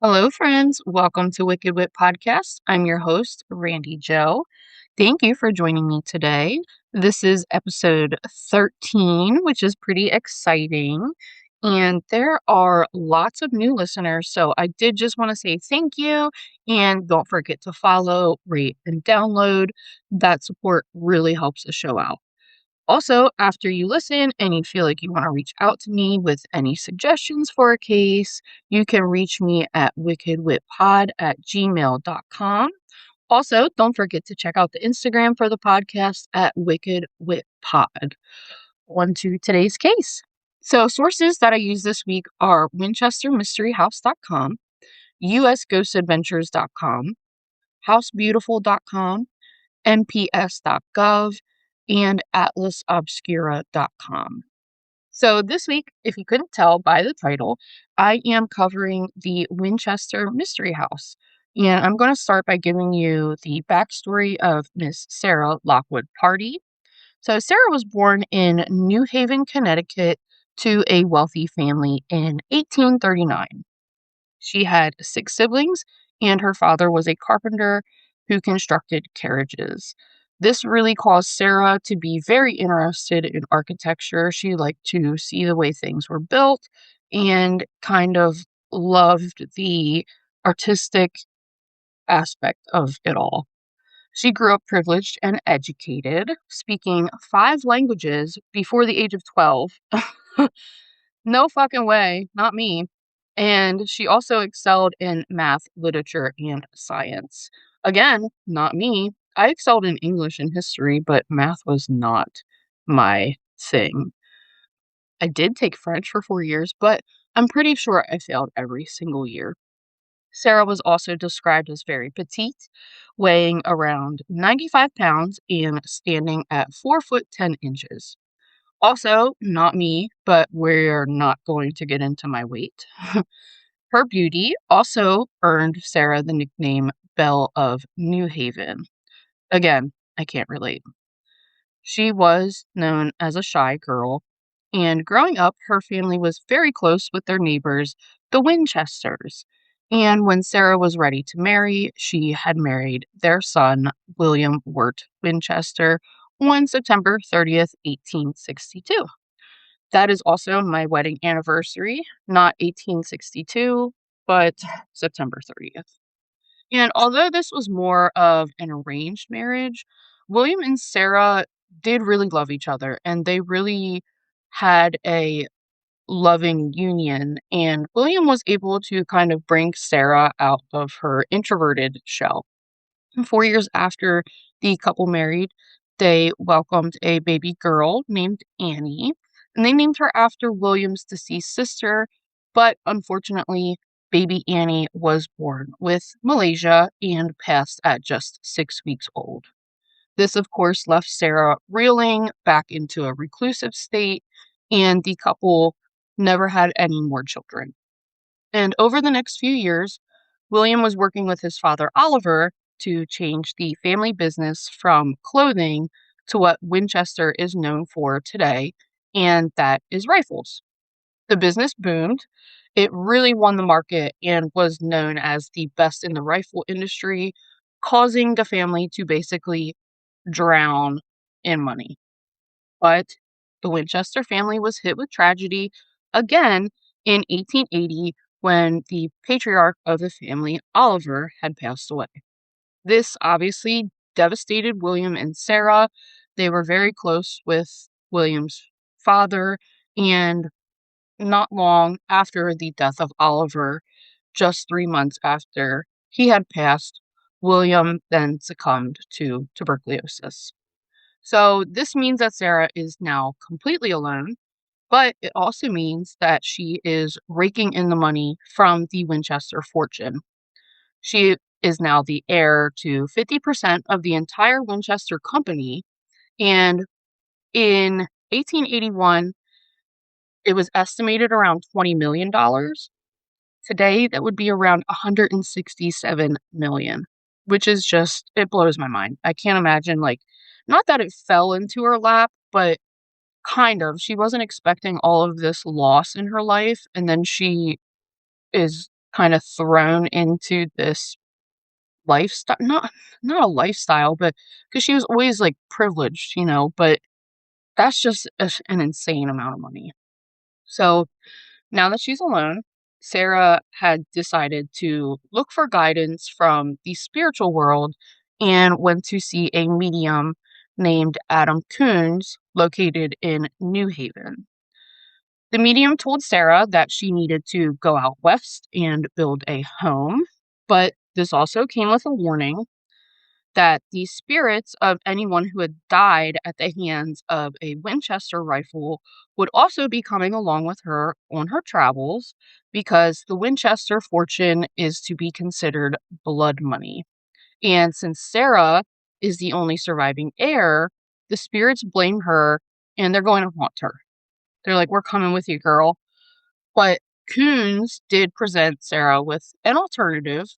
Hello, friends. Welcome to Wicked Wit Podcast. I'm your host, Randi Jo. Thank you for joining me today. This is episode 13, which is pretty exciting. And there are lots of new listeners. So I did just want to say thank you. And don't forget to follow, rate, and download. That support really helps the show out. Also, after you listen and you feel like you want to reach out to me with any suggestions for a case, you can reach me at wickedwitpod@gmail.com. Also, don't forget to check out the Instagram for the podcast at wickedwitpod. On to today's case. So, sources that I use this week are winchestermysteryhouse.com, usghostadventures.com, housebeautiful.com, nps.gov, and atlasobscura.com. So this week, if you couldn't tell by the title, I am covering the Winchester Mystery House. And I'm going to start by giving you the backstory of Miss Sarah Lockwood Party. So Sarah was born in New Haven, Connecticut to a wealthy family in 1839. She had six siblings, and her father was a carpenter who constructed carriages. This really caused Sarah to be very interested in architecture. She liked to see the way things were built and kind of loved the artistic aspect of it all. She grew up privileged and educated, speaking five languages before the age of 12. No fucking way, not me. And she also excelled in math, literature, and science. Again, not me. I excelled in English and history, but math was not my thing. I did take French for 4 years, but I'm pretty sure I failed every single year. Sarah was also described as very petite, weighing around 95 pounds and standing at 4 foot 10 inches. Also, not me, but we're not going to get into my weight. Her beauty also earned Sarah the nickname Belle of New Haven. Again, I can't relate. She was known as a shy girl, and growing up, her family was very close with their neighbors, the Winchesters. And when Sarah was ready to marry, she had married their son, William Wirt Winchester, on September 30th, 1862. That is also my wedding anniversary, not 1862, but September 30th. And although this was more of an arranged marriage, William and Sarah did really love each other and they really had a loving union. And William was able to kind of bring Sarah out of her introverted shell. And 4 years after the couple married, they welcomed a baby girl named Annie, and they named her after William's deceased sister. But unfortunately, baby Annie was born with Malaysia and passed at just 6 weeks old. This, of course, left Sarah reeling back into a reclusive state, and the couple never had any more children. And over the next few years, William was working with his father Oliver to change the family business from clothing to what Winchester is known for today, and that is rifles. The business boomed. It really won the market and was known as the best in the rifle industry, causing the family to basically drown in money. But the Winchester family was hit with tragedy again in 1880 when the patriarch of the family, Oliver, had passed away. This obviously devastated William and Sarah. They were very close with William's father, and not long after the death of Oliver, just 3 months after he had passed, William then succumbed to tuberculosis. So this means that Sarah is now completely alone, but it also means that she is raking in the money from the Winchester fortune. She is now the heir to 50% of the entire Winchester company, and in 1881, it was estimated around $20 million. Today, that would be around 167 million, which is just, it blows my mind. I can't imagine, like, not that it fell into her lap, but kind of. She wasn't expecting all of this loss in her life, and then she is kind of thrown into this lifestyle, not a lifestyle, but because she was always, like, privileged, but that's just an insane amount of money. So, now that she's alone, Sarah had decided to look for guidance from the spiritual world and went to see a medium named Adam Coons located in New Haven. The medium told Sarah that she needed to go out west and build a home, but this also came with a warning that the spirits of anyone who had died at the hands of a Winchester rifle would also be coming along with her on her travels because the Winchester fortune is to be considered blood money. And since Sarah is the only surviving heir, the spirits blame her and they're going to haunt her. They're like, "We're coming with you, girl." But Coons did present Sarah with an alternative.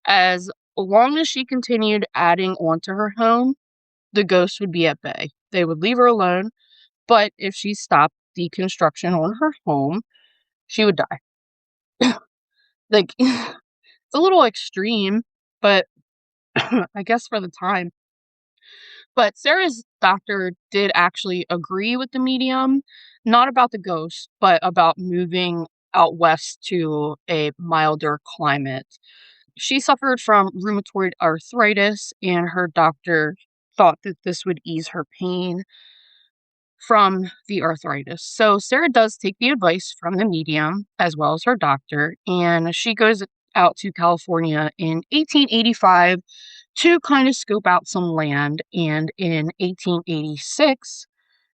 As long as she continued adding onto her home, the ghosts would be at bay. They would leave her alone, but if she stopped the construction on her home, she would die. Like, it's a little extreme, but I guess for the time. But Sarah's doctor did actually agree with the medium, not about the ghost, but about moving out west to a milder climate. She suffered from rheumatoid arthritis, and her doctor thought that this would ease her pain from the arthritis. So Sarah does take the advice from the medium as well as her doctor, and she goes out to California in 1885 to kind of scope out some land. And in 1886,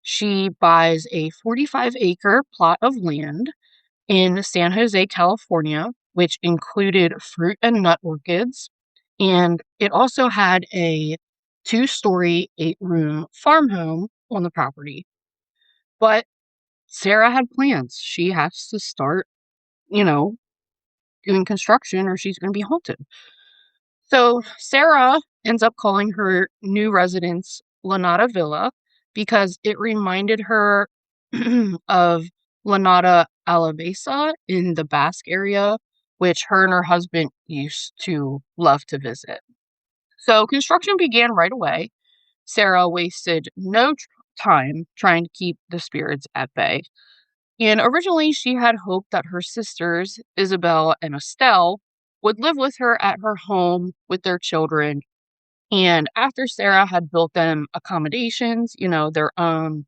she buys a 45-acre plot of land in San Jose, California, which included fruit and nut orchids. And it also had a two-story, eight-room farm home on the property. But Sarah had plans. She has to start, you know, doing construction or she's going to be haunted. So Sarah ends up calling her new residence Lanata Villa because it reminded her of Lanata Alavesa in the Basque area, which her and her husband used to love to visit. So construction began right away. Sarah wasted no time trying to keep the spirits at bay. And originally, she had hoped that her sisters, Isabel and Estelle, would live with her at her home with their children. And after Sarah had built them accommodations, their own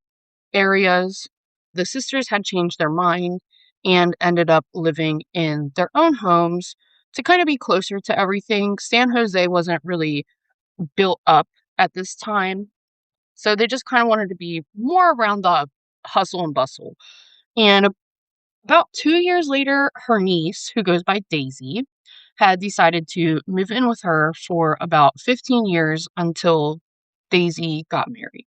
areas, the sisters had changed their mind and ended up living in their own homes to kind of be closer to everything. San Jose wasn't really built up at this time. So they just kind of wanted to be more around the hustle and bustle. And about 2 years later, her niece, who goes by Daisy, had decided to move in with her for about 15 years until Daisy got married.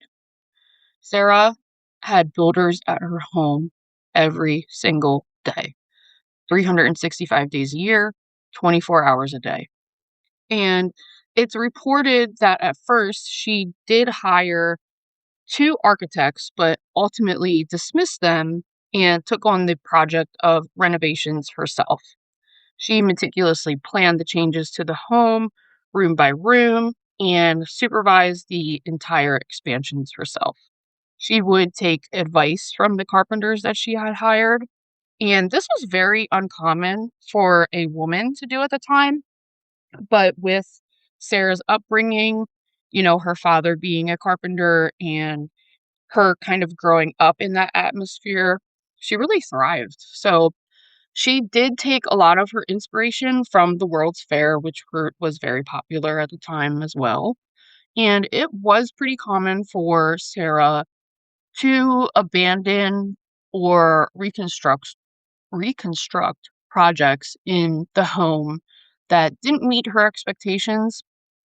Sarah had builders at her home every single day, 365 days a year, 24 hours a day. And it's reported that at first she did hire two architects, but ultimately dismissed them and took on the project of renovations herself. She meticulously planned the changes to the home, room by room, and supervised the entire expansions herself. She would take advice from the carpenters that she had hired, and this was very uncommon for a woman to do at the time. But with Sarah's upbringing, her father being a carpenter and her kind of growing up in that atmosphere, she really thrived. So she did take a lot of her inspiration from the World's Fair, which was very popular at the time as well. And it was pretty common for Sarah to abandon or reconstruct projects in the home that didn't meet her expectations.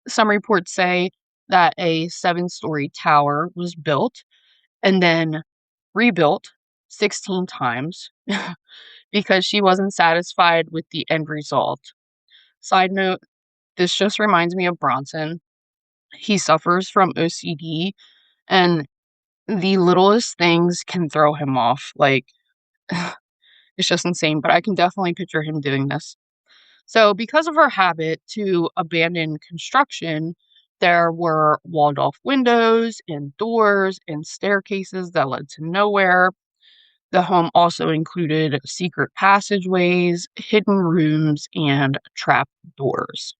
Some reports say that a 7-story tower was built and then rebuilt 16 times because she wasn't satisfied with the end result. Side note, this just reminds me of Bronson. He suffers from OCD, and the littlest things can throw him off. Like, it's just insane, but I can definitely picture him doing this. So, because of her habit to abandon construction, there were walled off windows and doors and staircases that led to nowhere. The home also included secret passageways, hidden rooms, and trap doors.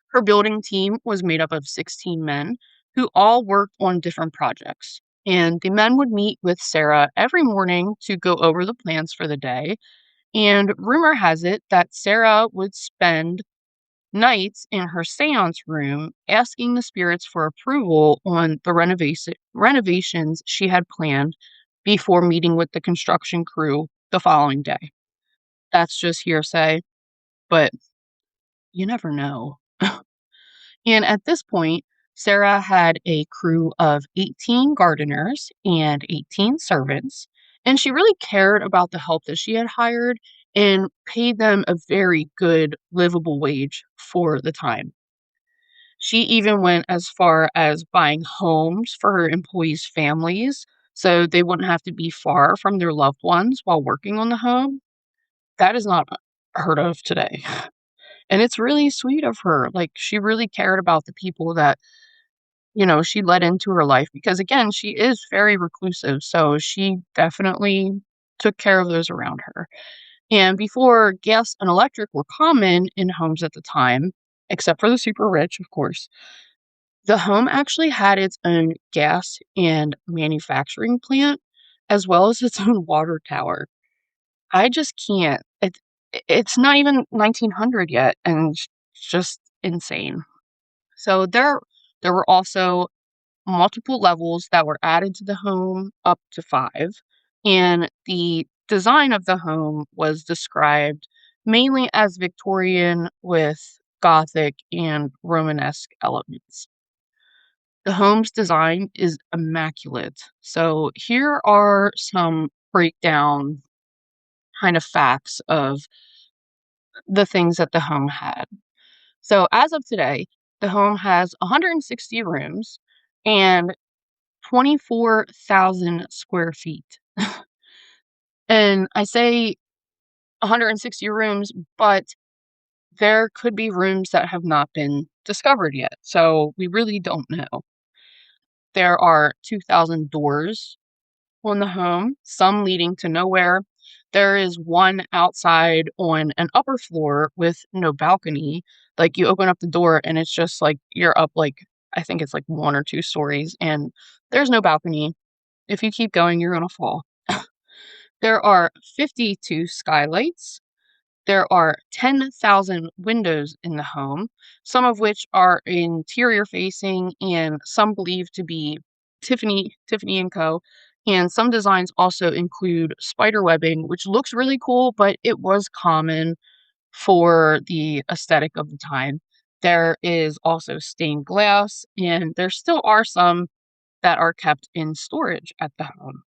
Her building team was made up of 16 men who all worked on different projects. And the men would meet with Sarah every morning to go over the plans for the day. And rumor has it that Sarah would spend nights in her seance room asking the spirits for approval on the renovations she had planned before meeting with the construction crew the following day. That's just hearsay, but you never know. And at this point, Sarah had a crew of 18 gardeners and 18 servants, and she really cared about the help that she had hired and paid them a very good livable wage for the time. She even went as far as buying homes for her employees' families so they wouldn't have to be far from their loved ones while working on the home. That is not heard of today. And it's really sweet of her. Like, she really cared about the people that, she let into her life because, again, she is very reclusive. So she definitely took care of those around her. And before gas and electric were common in homes at the time, except for the super rich, of course, the home actually had its own gas and manufacturing plant, as well as its own water tower. I just can't. It's not even 1900 yet, and it's just insane. So there were also multiple levels that were added to the home, up to 5, and the design of the home was described mainly as Victorian with Gothic and Romanesque elements. The home's design is immaculate. So here are some breakdown kind of facts of the things that the home had. So as of today, the home has 160 rooms and 24,000 square feet. And I say 160 rooms, but there could be rooms that have not been discovered yet. So we really don't know. There are 2,000 doors on the home, some leading to nowhere. There is one outside on an upper floor with no balcony. Like, you open up the door and it's just like you're up, like, I think it's like 1 or 2 stories, and there's no balcony. If you keep going, you're gonna fall. There are 52 skylights. There are 10,000 windows in the home, some of which are interior facing and some believed to be Tiffany and Co. And some designs also include spider webbing, which looks really cool, but it was common for the aesthetic of the time. There is also stained glass, and there still are some that are kept in storage at the home.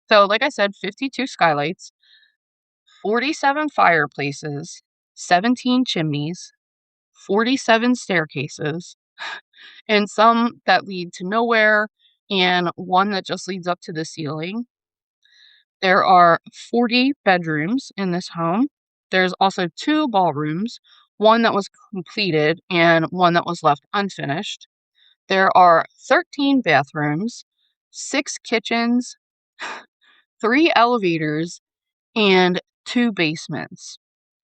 So, like I said, 52 skylights, 47 fireplaces, 17 chimneys, 47 staircases, and some that lead to nowhere, and one that just leads up to the ceiling. There are 40 bedrooms in this home. There's also 2 ballrooms, one that was completed and one that was left unfinished. There are 13 bathrooms, 6 kitchens, 3 elevators, and 2 basements.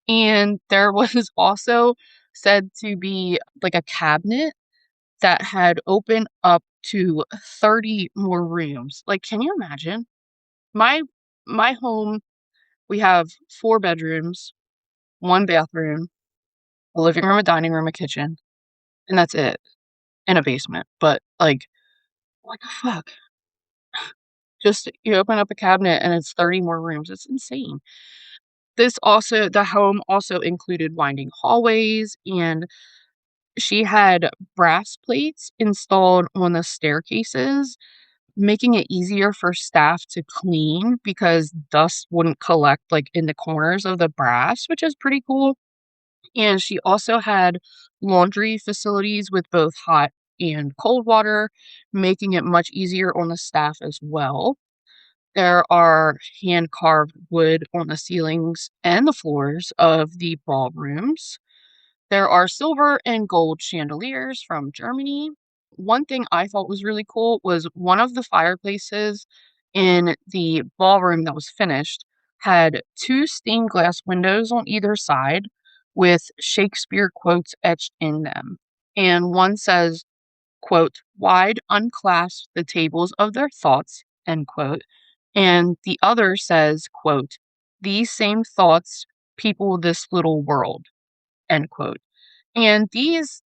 And there was also said to be like a cabinet that had opened up to 30 more rooms. Like, can you imagine? My my home, we have 4 bedrooms, 1 bathroom, a living room, a dining room, a kitchen, and that's it, and a basement. But like, what the fuck? Just you open up a cabinet and it's 30 more rooms. It's insane. The home also included winding hallways, and she had brass plates installed on the staircases, making it easier for staff to clean because dust wouldn't collect, like, in the corners of the brass, which is pretty cool. And she also had laundry facilities with both hot and cold water, making it much easier on the staff as well. There are hand-carved wood on the ceilings and the floors of the ballrooms. There are silver and gold chandeliers from Germany. One thing I thought was really cool was one of the fireplaces in the ballroom that was finished had two stained glass windows on either side with Shakespeare quotes etched in them. And one says, quote, "Wide unclasp the tables of their thoughts," end quote. And the other says, quote, "These same thoughts people this little world," end quote. And these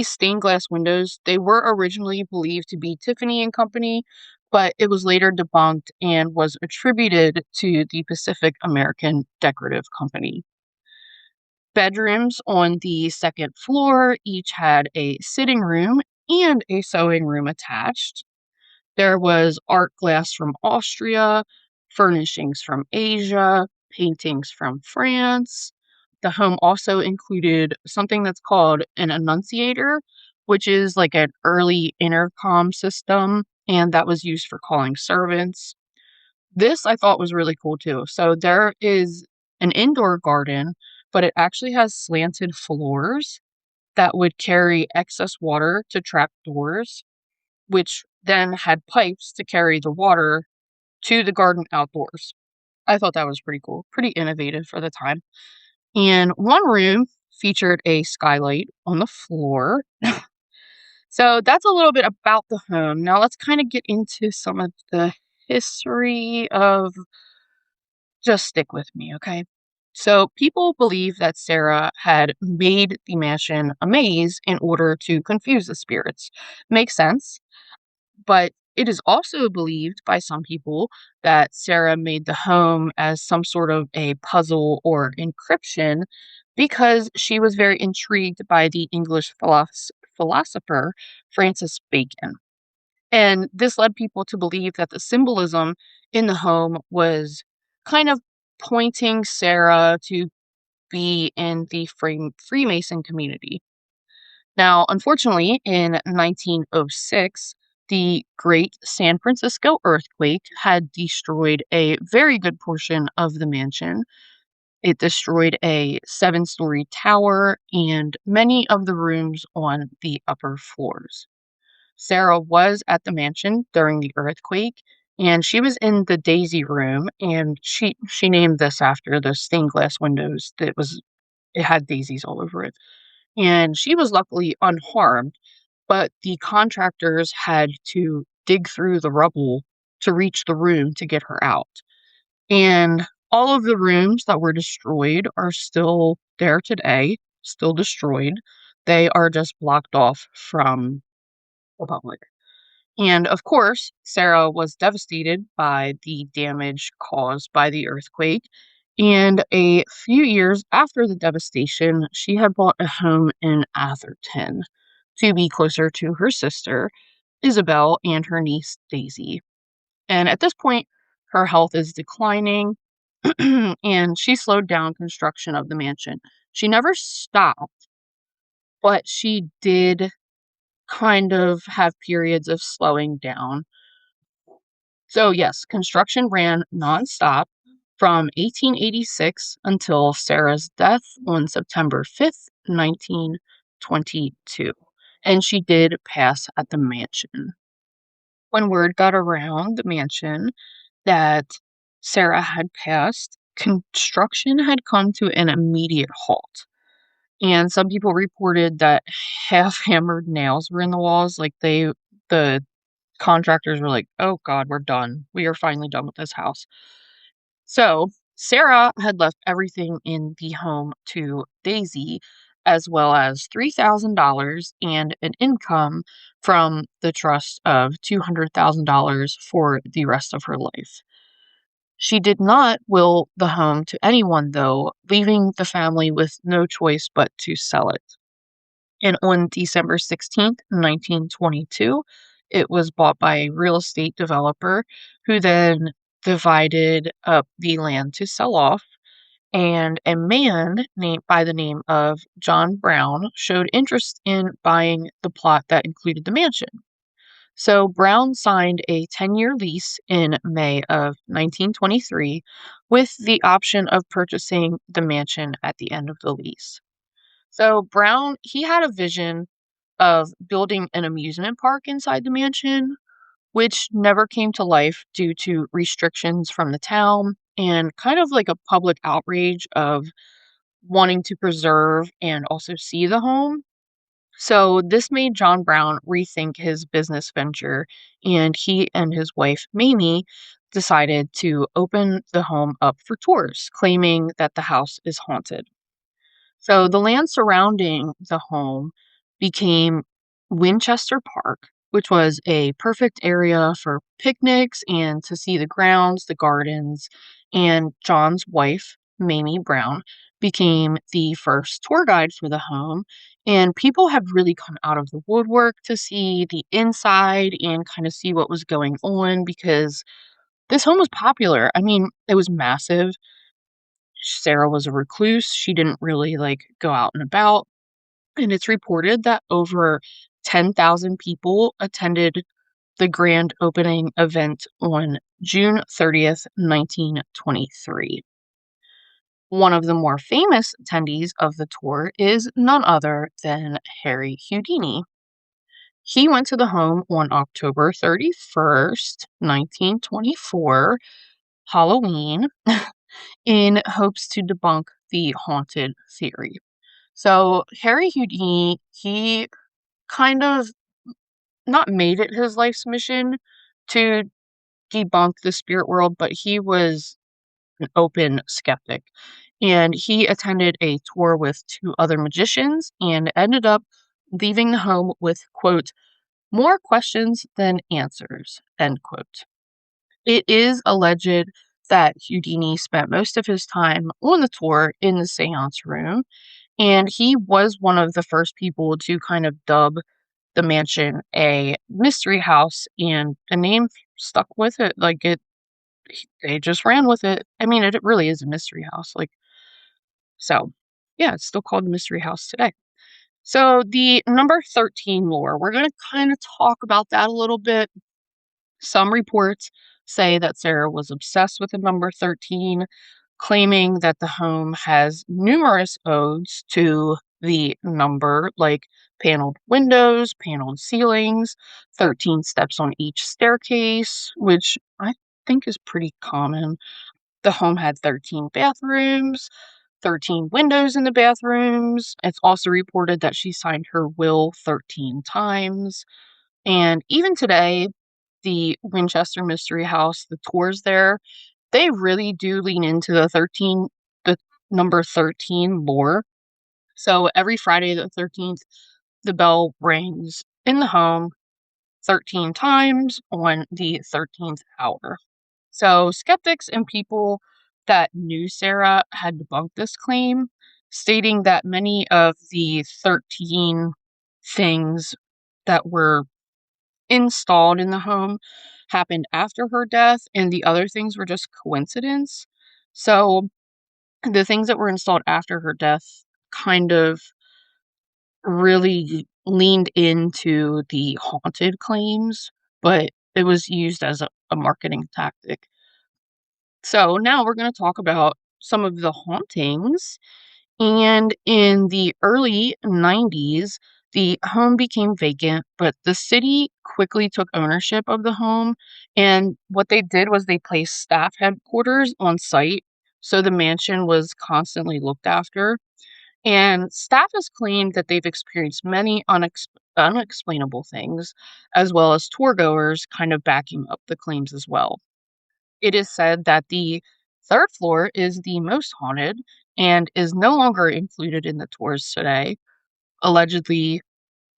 stained glass windows, they were originally believed to be Tiffany and Company, but it was later debunked and was attributed to the Pacific American Decorative Company. Bedrooms on the second floor each had a sitting room and a sewing room attached. There was art glass from Austria, furnishings from Asia, paintings from France. The home also included something that's called an annunciator, which is like an early intercom system, and that was used for calling servants. This I thought was really cool too. So there is an indoor garden, but it actually has slanted floors that would carry excess water to trap doors, which then had pipes to carry the water to the garden outdoors. I thought that was pretty cool, pretty innovative for the time. And one room featured a skylight on the floor. So that's a little bit about the home. Now let's kind of get into some of the history of, just stick with me, okay? So people believe that Sarah had made the mansion a maze in order to confuse the spirits. Makes sense. But it is also believed by some people that Sarah made the home as some sort of a puzzle or encryption because she was very intrigued by the English philosopher Francis Bacon. And this led people to believe that the symbolism in the home was kind of pointing Sarah to be in the Freemason community. Now, unfortunately, in 1906, the Great San Francisco earthquake had destroyed a very good portion of the mansion. It destroyed a seven-story tower and many of the rooms on the upper floors. Sarah was at the mansion during the earthquake, and she was in the Daisy room, and she named this after the stained glass windows it had daisies all over it. And she was luckily unharmed, but the contractors had to dig through the rubble to reach the room to get her out. And all of the rooms that were destroyed are still there today, still destroyed. They are just blocked off from the public. And of course, Sarah was devastated by the damage caused by the earthquake. And a few years after the devastation, she had bought a home in Atherton to be closer to her sister, Isabel, and her niece, Daisy. And at this point, her health is declining, and she slowed down construction of the mansion. She never stopped, but she did kind of have periods of slowing down. So, yes, construction ran nonstop from 1886 until Sarah's death on September 5th, 1922. And she did pass at the mansion. When word got around the mansion that Sarah had passed, construction had come to an immediate halt. And some people reported that half hammered nails were in the walls. The contractors were like, "Oh God, we're done. We are finally done with this house." So Sarah had left everything in the home to Daisy, as well as $3,000 and an income from the trust of $200,000 for the rest of her life. She did not will the home to anyone, though, leaving the family with no choice but to sell it. And on December 16th, 1922, it was bought by a real estate developer who then divided up the land to sell off. And a man named by the name of John Brown showed interest in buying the plot that included the mansion. So Brown signed a 10-year lease in May of 1923 with the option of purchasing the mansion at the end of the lease. So Brown, he had a vision of building an amusement park inside the mansion, which never came to life due to restrictions from the town and kind of like a public outrage of wanting to preserve and also see the home. So this made John Brown rethink his business venture, and he and his wife, Mamie, decided to open the home up for tours, claiming that the house is haunted. So the land surrounding the home became Winchester Park, which was a perfect area for picnics and to see the grounds, the gardens. And John's wife, Mamie Brown, became the first tour guide for the home. And people had really come out of the woodwork to see the inside and kind of see what was going on because this home was popular. I mean, it was massive. Sarah was a recluse. She didn't really like go out and about. And it's reported that over 10,000 people attended the grand opening event on June 30th, 1923. One of the more famous attendees of the tour is none other than Harry Houdini. He went to the home on October 31st, 1924, Halloween, in hopes to debunk the haunted theory. So Harry Houdini, he kind of not made it his life's mission to debunk the spirit world, but he was an open skeptic. And he attended a tour with two other magicians and ended up leaving the home with, quote, more questions than answers, end quote. It is alleged that Houdini spent most of his time on the tour in the seance room, and he was one of the first people to kind of dub the mansion a mystery house, and the name stuck with it. Like they just ran with it. I mean, it really is a mystery house. Like, so yeah, it's still called the Mystery House today. So the number 13 lore, we're going to kind of talk about that a little bit. Some reports say that Sarah was obsessed with the number 13, claiming that the home has numerous odes to the number, like paneled windows, paneled ceilings, 13 steps on each staircase, which I think is pretty common. The home had 13 bathrooms, 13 windows in the bathrooms. It's also reported that she signed her will 13 times. And even today, the Winchester Mystery House, the tours there, they really do lean into the number 13 lore. So every Friday the 13th, the bell rings in the home 13 times on the 13th hour. So skeptics and people that knew Sarah had debunked this claim, stating that many of the 13 things that were installed in the home happened after her death, and the other things were just coincidence. So the things that were installed after her death kind of really leaned into the haunted claims, but it was used as a marketing tactic. So now we're going to talk about some of the hauntings. And in the early 90s, the home became vacant, but the city quickly took ownership of the home. And what they did was they placed staff headquarters on site. So the mansion was constantly looked after. And staff has claimed that they've experienced many unexplainable things, as well as tour goers kind of backing up the claims as well. It is said that the third floor is the most haunted and is no longer included in the tours today. Allegedly,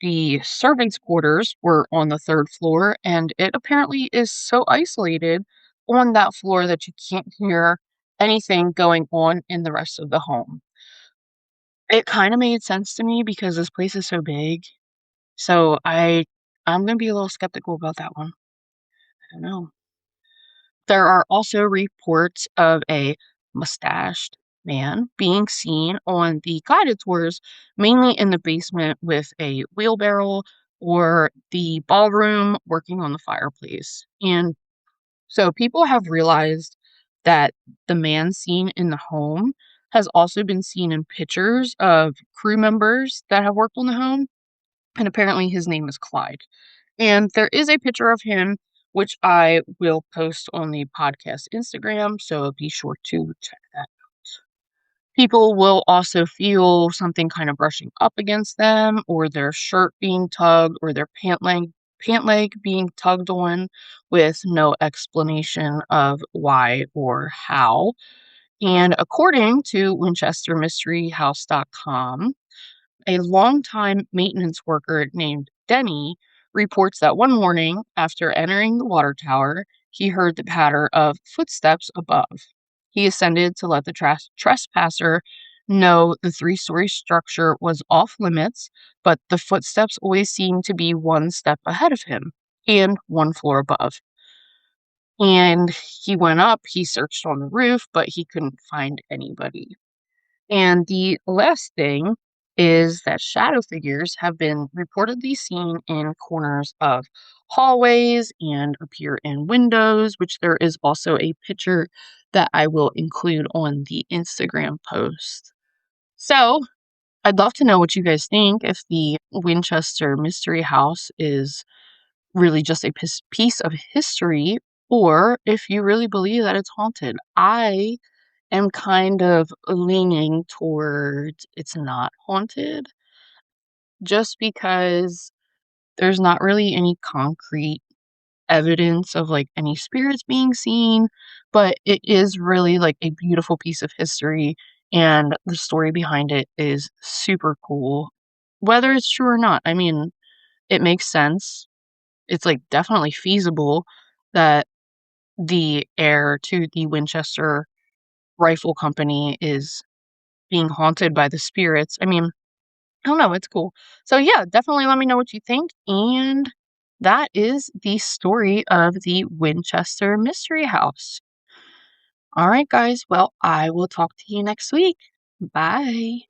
the servants' quarters were on the third floor, and it apparently is so isolated on that floor that you can't hear anything going on in the rest of the home. It kind of made sense to me because this place is so big. So I'm gonna be a little skeptical about that one. I don't know. There are also reports of a mustached man being seen on the guided tours, mainly in the basement with a wheelbarrow or the ballroom working on the fireplace. And so people have realized that the man seen in the home has also been seen in pictures of crew members that have worked on the home. And apparently his name is Clyde. And there is a picture of him, which I will post on the podcast Instagram. So be sure to check that. People will also feel something kind of brushing up against them, or their shirt being tugged, or their pant leg being tugged on with no explanation of why or how. And according to WinchesterMysteryHouse.com, a longtime maintenance worker named Denny reports that one morning, after entering the water tower, he heard the patter of footsteps above. He ascended to let the trespasser know the three-story structure was off limits, but the footsteps always seemed to be one step ahead of him and one floor above. And he went up, he searched on the roof, but he couldn't find anybody. And the last thing is that shadow figures have been reportedly seen in corners of hallways and appear in windows, which there is also a picture that I will include on the Instagram post. So I'd love to know what you guys think, if the Winchester Mystery House is really just a piece of history, or if you really believe that it's haunted. I am kind of leaning towards it's not haunted, just because there's not really any concrete evidence of like any spirits being seen, but it is really like a beautiful piece of history, and the story behind it is super cool. Whether it's true or not, I mean, it makes sense. It's like definitely feasible that the heir to the Winchester Rifle Company is being haunted by the spirits. I mean, I don't know, it's cool. So yeah, definitely let me know what you think. And that is the story of the Winchester Mystery House. All right, guys. Well, I will talk to you next week. Bye.